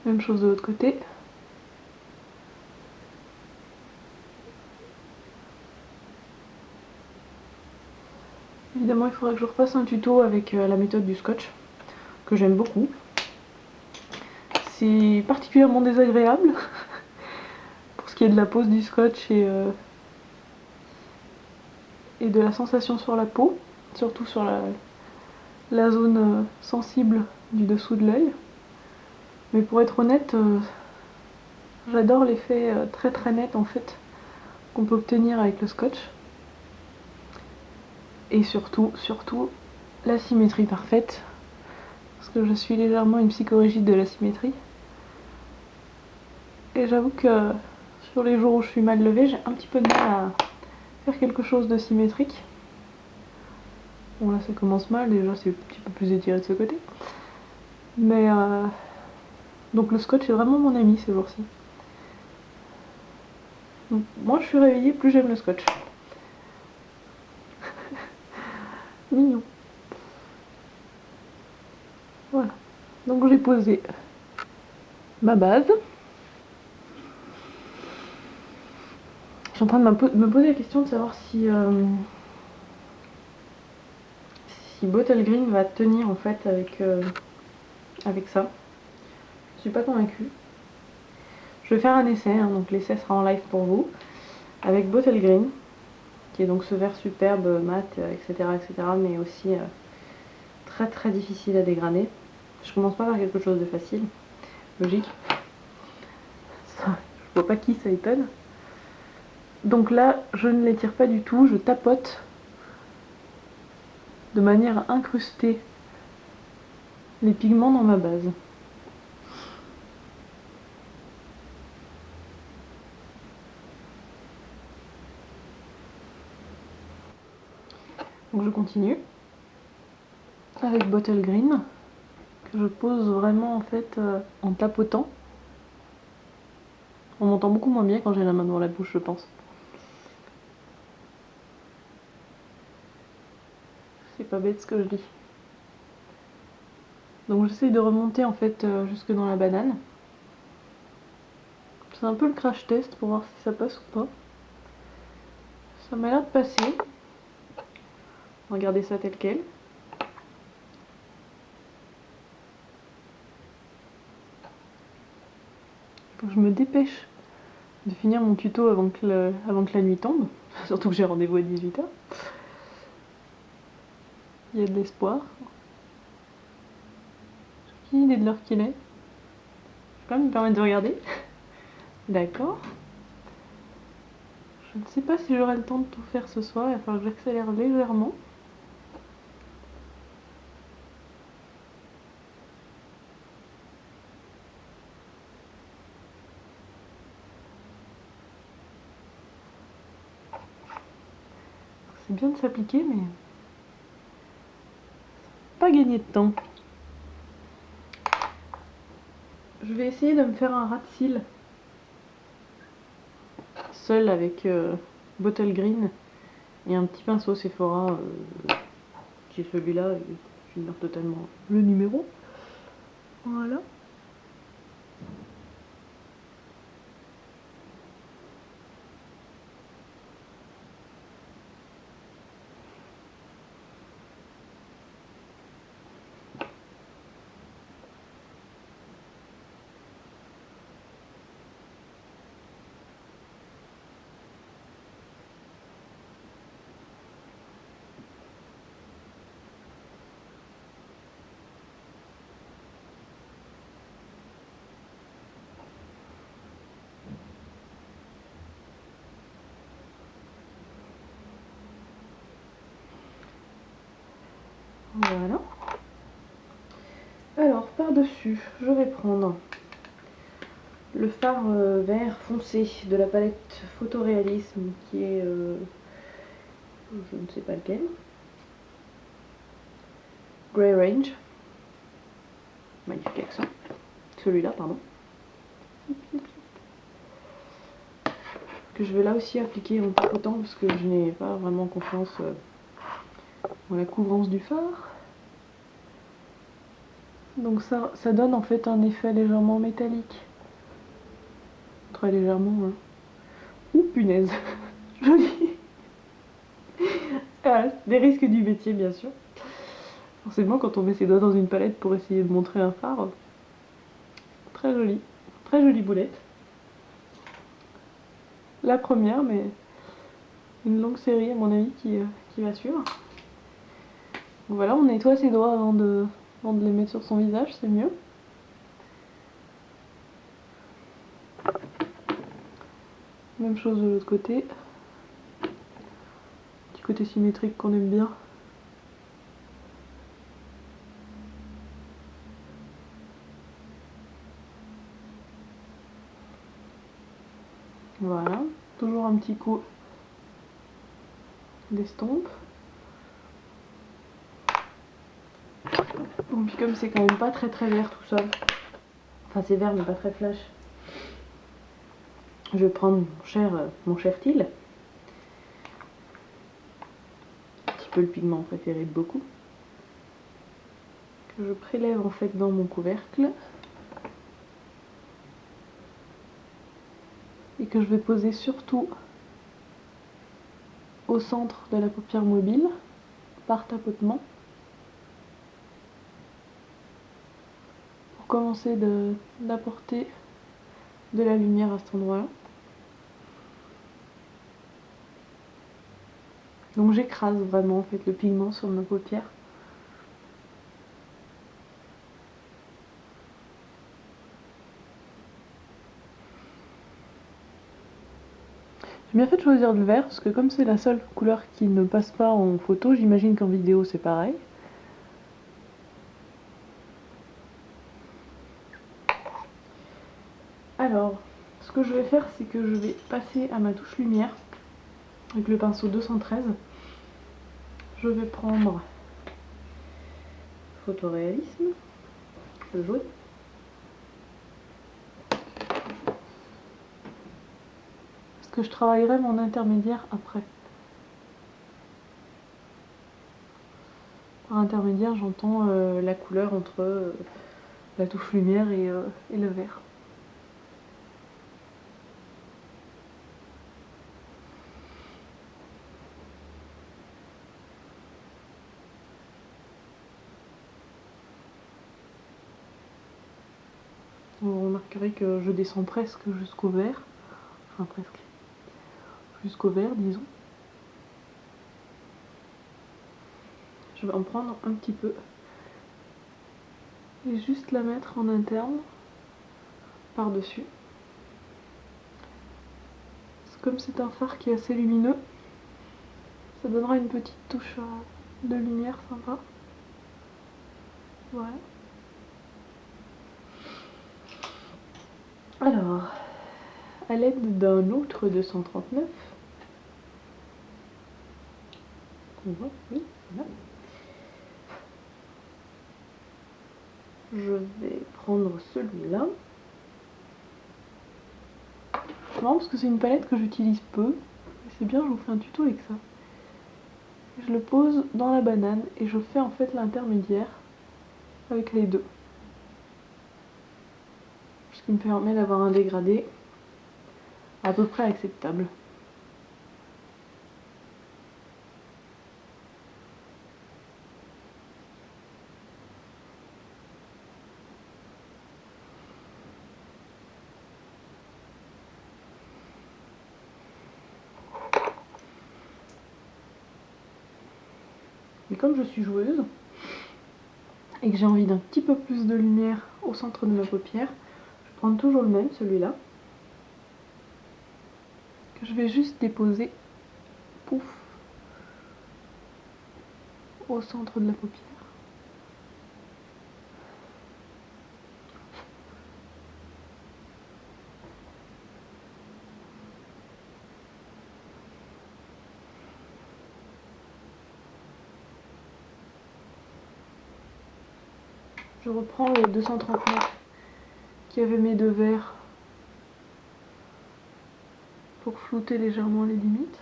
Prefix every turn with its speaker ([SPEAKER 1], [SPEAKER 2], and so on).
[SPEAKER 1] Même chose de l'autre côté. Évidemment, il faudrait que je repasse un tuto avec la méthode du scotch, que j'aime beaucoup. C'est particulièrement désagréable pour ce qui est de la pose du scotch et de la sensation sur la peau, surtout sur la zone sensible du dessous de l'œil. Mais pour être honnête, j'adore l'effet très très net en fait qu'on peut obtenir avec le scotch. Et surtout la symétrie parfaite, parce que je suis légèrement une psychorigide de la symétrie. Et j'avoue que sur les jours où je suis mal levée, j'ai un petit peu de mal à faire quelque chose de symétrique. Bon là ça commence mal, déjà c'est un petit peu plus étiré de ce côté. Mais donc le scotch est vraiment mon ami ces jours-ci. Donc, moi je suis réveillée, plus j'aime le scotch. Mignon. Voilà. Donc j'ai posé ma base. Je suis en train de me poser la question de savoir si Bottle Green va tenir en fait avec ça. Je suis pas convaincue. Je vais faire un essai, hein, donc l'essai sera en live pour vous, avec Bottle Green, qui est donc ce verre superbe, mat, etc., mais aussi très très difficile à dégraner. Je commence pas par quelque chose de facile, logique. Je vois pas qui ça étonne. Donc là, je ne l'étire pas du tout, je tapote de manière à incruster les pigments dans ma base. Donc je continue avec Bottle Green, que je pose vraiment en fait en tapotant. On m'entend beaucoup moins bien quand j'ai la main dans la bouche, je pense. C'est pas bête ce que je dis. Donc j'essaye de remonter en fait jusque dans la banane. C'est un peu le crash test pour voir si ça passe ou pas. Ça m'a l'air de passer. Regardez ça tel quel. Faut que je me dépêche de finir mon tuto avant que la nuit tombe. Surtout que j'ai rendez-vous à 18 h. Il y a de l'espoir. J'ai aucune idée de l'heure qu'il est. Je vais quand même me permettre de regarder. D'accord. Je ne sais pas si j'aurai le temps de tout faire ce soir. Il va falloir que j'accélère légèrement. C'est bien de s'appliquer, mais pas gagner de temps. Je vais essayer de me faire un ras de cils seul avec Bottle Green et un petit pinceau Sephora qui est celui-là et j'ignore totalement le numéro. Voilà. Voilà. Alors, par-dessus, je vais prendre le fard vert foncé de la palette Photoréalisme qui est, je ne sais pas lequel, Grey Range. Magnifique accent. Celui-là, pardon. Que je vais là aussi appliquer en tapotant parce que je n'ai pas vraiment confiance dans la couvrance du fard. Donc ça donne en fait un effet légèrement métallique. Très légèrement. Hein. Ouh punaise, joli. Ah, les risques du métier bien sûr. Forcément quand on met ses doigts dans une palette pour essayer de montrer un phare. Très jolie boulette. La première mais une longue série à mon avis qui va suivre. Donc voilà, on nettoie ses doigts avant de les mettre sur son visage, c'est mieux. Même chose de l'autre côté. Petit côté symétrique qu'on aime bien. Voilà, toujours un petit coup d'estompe. Bon, puis comme c'est quand même pas très vert tout ça, enfin c'est vert mais pas très flash, je vais prendre mon cher Teal, un petit peu le pigment préféré de beaucoup, que je prélève en fait dans mon couvercle et que je vais poser surtout au centre de la paupière mobile par tapotement pour commencer d'apporter de la lumière à cet endroit-là. Donc j'écrase vraiment en fait le pigment sur ma paupière. J'ai bien fait de choisir le vert parce que comme c'est la seule couleur qui ne passe pas en photo, j'imagine qu'en vidéo c'est pareil. Alors, ce que je vais faire, c'est que je vais passer à ma touche lumière avec le pinceau 213. Je vais prendre photoréalisme, le jaune. Parce que je travaillerai mon intermédiaire après. Par intermédiaire, j'entends la couleur entre la touche lumière et le vert. Vous remarquerez que je descends presque jusqu'au vert. Enfin presque. Jusqu'au vert, disons. Je vais en prendre un petit peu. Et juste la mettre en interne. Par-dessus. Comme c'est un phare qui est assez lumineux, ça donnera une petite touche de lumière sympa. Voilà. Alors, à l'aide d'un autre 239, qu'on voit, oui, voilà. Je vais prendre celui-là. C'est marrant parce que c'est une palette que j'utilise peu. C'est bien, je vous fais un tuto avec ça. Je le pose dans la banane et je fais en fait l'intermédiaire avec les deux. Ce qui me permet d'avoir un dégradé à peu près acceptable. Et comme je suis joueuse et que j'ai envie d'un petit peu plus de lumière au centre de ma paupière, je vais prendre toujours le même, celui-là, que je vais juste déposer, pouf, au centre de la paupière. Je reprends le 239 qui avait mes deux verres pour flouter légèrement les limites.